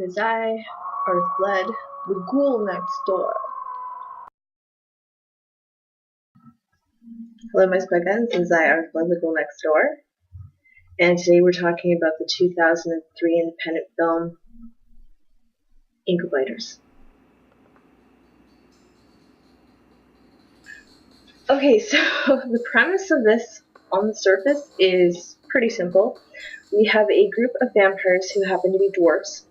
As I are fled the ghoul next door. Hello, my Spygons. This is I are fled the ghoul next door. And today we're talking about the 2003 independent film Inkobiters. Okay, so the premise of this on the surface is pretty simple. We have a group of vampires who happen to be dwarfs,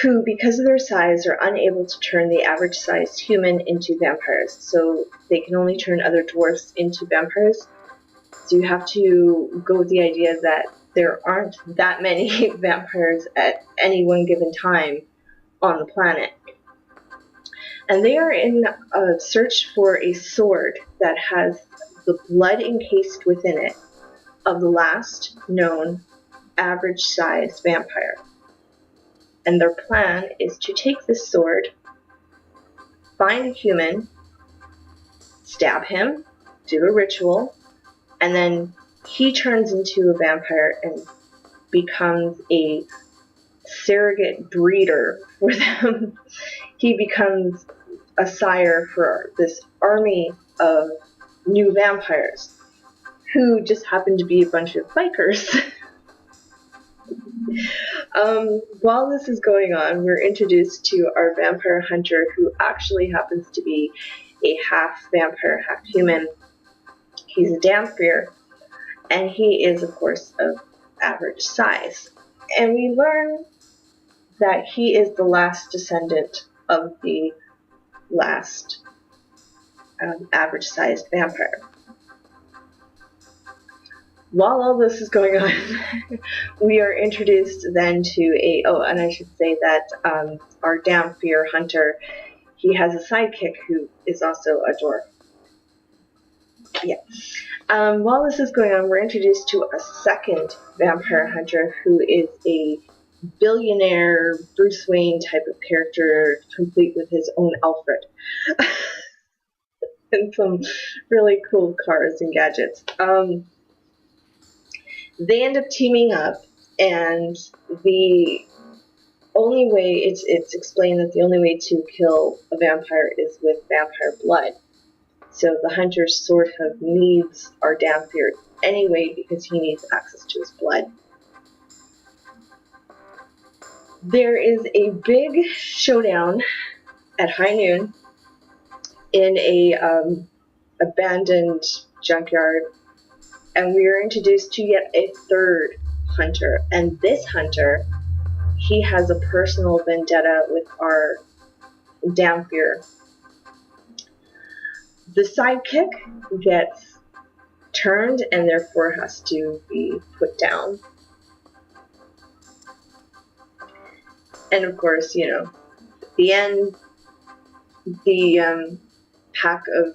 who, because of their size, are unable to turn the average-sized human into vampires. So they can only turn other dwarfs into vampires. So you have to go with the idea that there aren't that many vampires at any one given time on the planet. And they are in a search for a sword that has the blood encased within it of the last known average-sized vampire. And their plan is to take this sword, find a human, stab him, do a ritual, and then he turns into a vampire and becomes a surrogate breeder for them. He becomes a sire for this army of new vampires who just happen to be a bunch of bikers. While this is going on, we're introduced to our vampire hunter, who actually happens to be a half vampire, half human. He's a Dhampir, and he is, of course, of average size. And we learn that he is the last descendant of the last average-sized vampire. While all this is going on, we are introduced then to and I should say that our Dhampir hunter, he has a sidekick who is also a dwarf. Yeah. While this is going on, we're introduced to a second vampire hunter who is a billionaire Bruce Wayne type of character, complete with his own Alfred. And some really cool cars and gadgets. They end up teaming up, and the only way it's explained that the only way to kill a vampire is with vampire blood. So the hunter sort of needs our Dhampir anyway because he needs access to his blood. There is a big showdown at high noon in a abandoned junkyard, and we are introduced to yet a third hunter. And this hunter, he has a personal vendetta with our Dhampir. The sidekick gets turned and therefore has to be put down. And of course, at the end, the pack of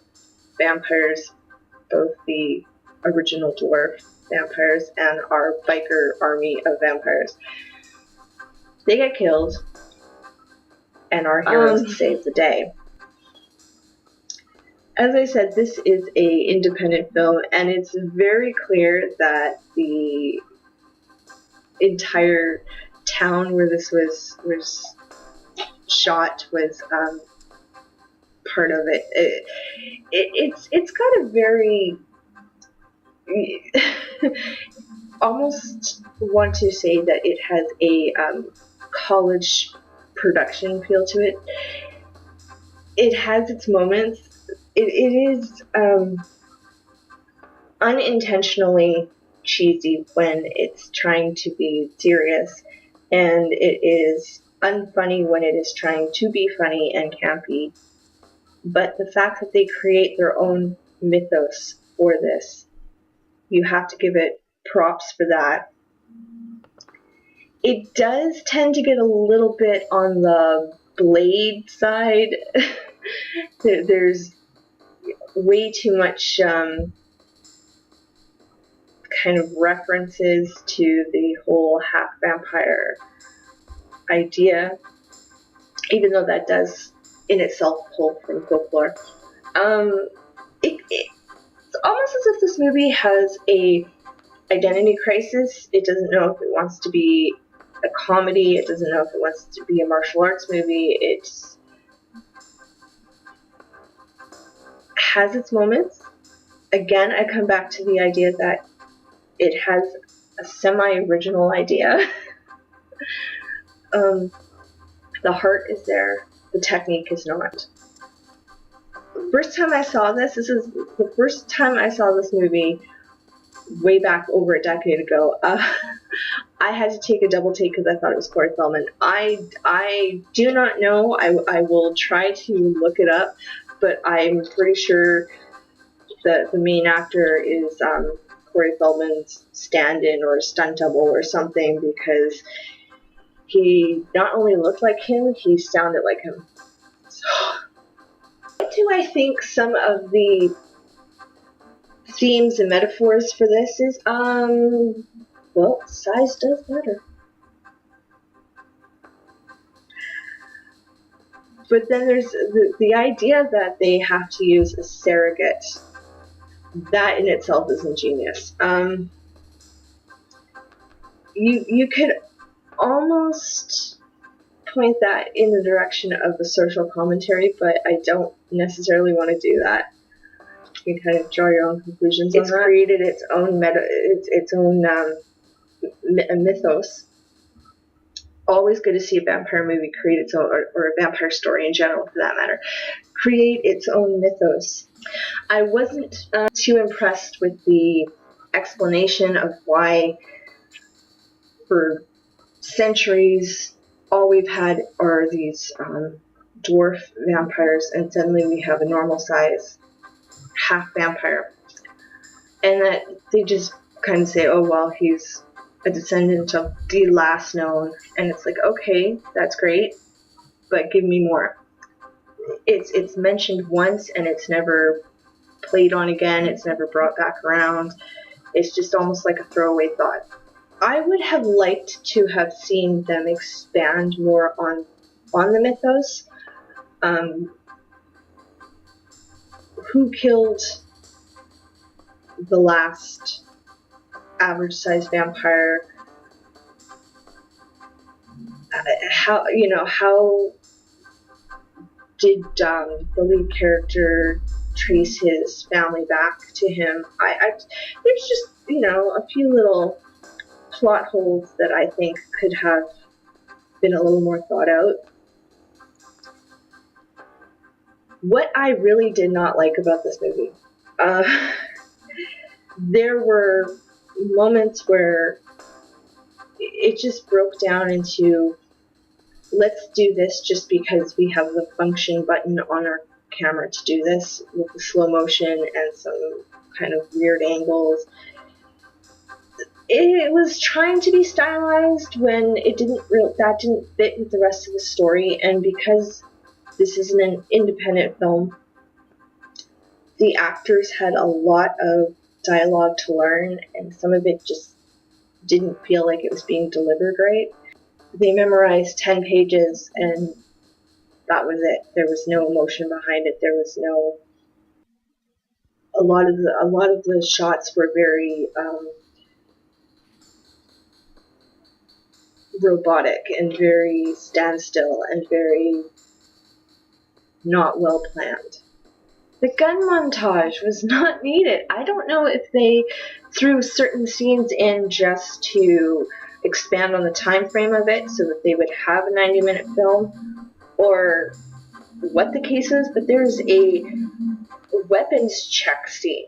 vampires, both the original dwarf vampires and our biker army of vampires, they get killed, and our heroes save the day. As I said, this is a independent film, and it's very clear that the entire town where this was shot was part of it. It's got a very almost want to say that it has a college production feel to it. It has its moments. It is unintentionally cheesy when it's trying to be serious, and it is unfunny when it is trying to be funny and campy. But the fact that they create their own mythos for this, you have to give it props for that. It does tend to get a little bit on the Blade side. There's way too much kind of references to the whole half vampire idea, even though that does in itself pull from folklore. It's almost as if this movie has a identity crisis. It doesn't know if it wants to be a comedy. It doesn't know if it wants to be a martial arts movie. It has its moments. Again, I come back to the idea that it has a semi-original idea. The heart is there. The technique is not. First time I saw this is the first time I saw this movie way back over a decade ago. I had to take a double take because I thought it was Corey Feldman. I do not know. I will try to look it up, but I'm pretty sure that the main actor is Corey Feldman's stand-in or stunt double or something, because he not only looked like him, he sounded like him. So, what do I think some of the themes and metaphors for this is? Well, size does matter. But then there's the idea that they have to use a surrogate. That in itself is ingenious. You could almost point that in the direction of a social commentary, but I don't necessarily want to do that. You can kind of draw your own conclusions on that. It's created its own mythos. Always good to see a vampire movie create its own, or a vampire story in general, for that matter, create its own mythos. I wasn't too impressed with the explanation of why, for centuries, all we've had are these dwarf vampires, and suddenly we have a normal size half vampire. And that they just kind of say, oh, well, he's a descendant of the last known. And it's like, okay, that's great, but give me more. It's mentioned once and it's never played on again. It's never brought back around. It's just almost like a throwaway thought. I would have liked to have seen them expand more on the mythos. Who killed the last average-sized vampire? How did the lead character trace his family back to him? There's just a few little plot holes that I think could have been a little more thought out. What I really did not like about this movie, there were moments where it just broke down into, let's do this just because we have the function button on our camera to do this, with the slow motion and some kind of weird angles. It was trying to be stylized when that didn't fit with the rest of the story, and because this isn't an independent film, the actors had a lot of dialogue to learn, and some of it just didn't feel like it was being delivered right. They memorized 10 pages and that was it. There was no emotion behind it. There was no. A lot of the shots were very robotic and very standstill and very not well planned. The gun montage was not needed. I don't know if they threw certain scenes in just to expand on the time frame of it so that they would have a 90-minute film, or what the case is, but there's a weapons check scene.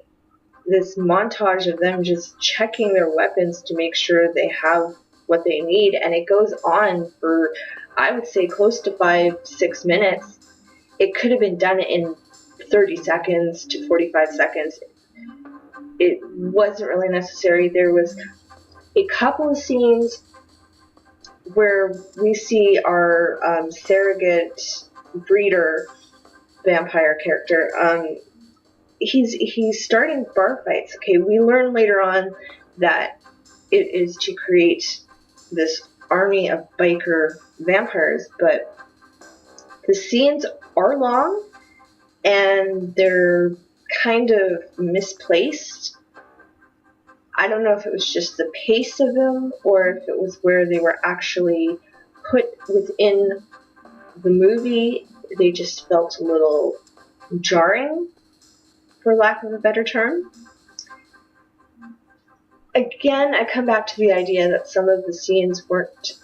This montage of them just checking their weapons to make sure they have what they need, and it goes on for, I would say, close to 5-6 minutes. It could have been done in 30 seconds to 45 seconds. It wasn't really necessary. There was a couple of scenes where we see our surrogate breeder vampire character. He's starting bar fights. Okay, we learn later on that it is to create this army of biker vampires, but the scenes are long and they're kind of misplaced. I don't know if it was just the pace of them or if it was where they were actually put within the movie. They just felt a little jarring, for lack of a better term. Again, I come back to the idea that some of the scenes weren't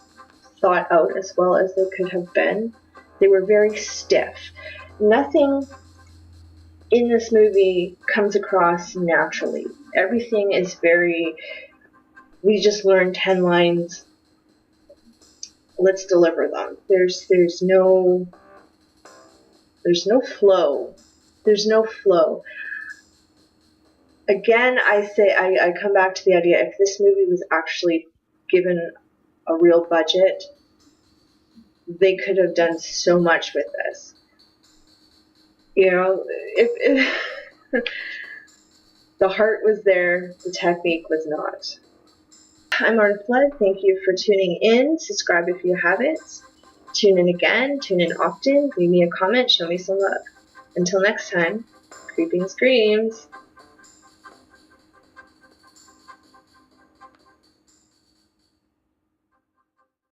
thought out as well as they could have been. They were very stiff. Nothing in this movie comes across naturally. Everything is very, we just learned 10 lines, let's deliver them. There's no flow. There's no flow. Again, I come back to the idea, if this movie was actually given a real budget, they could have done so much with this. You know, if the heart was there, the technique was not. I'm Lauren Flood. Thank you for tuning in. Subscribe if you haven't. Tune in again. Tune in often. Leave me a comment. Show me some love. Until next time, creeping screams.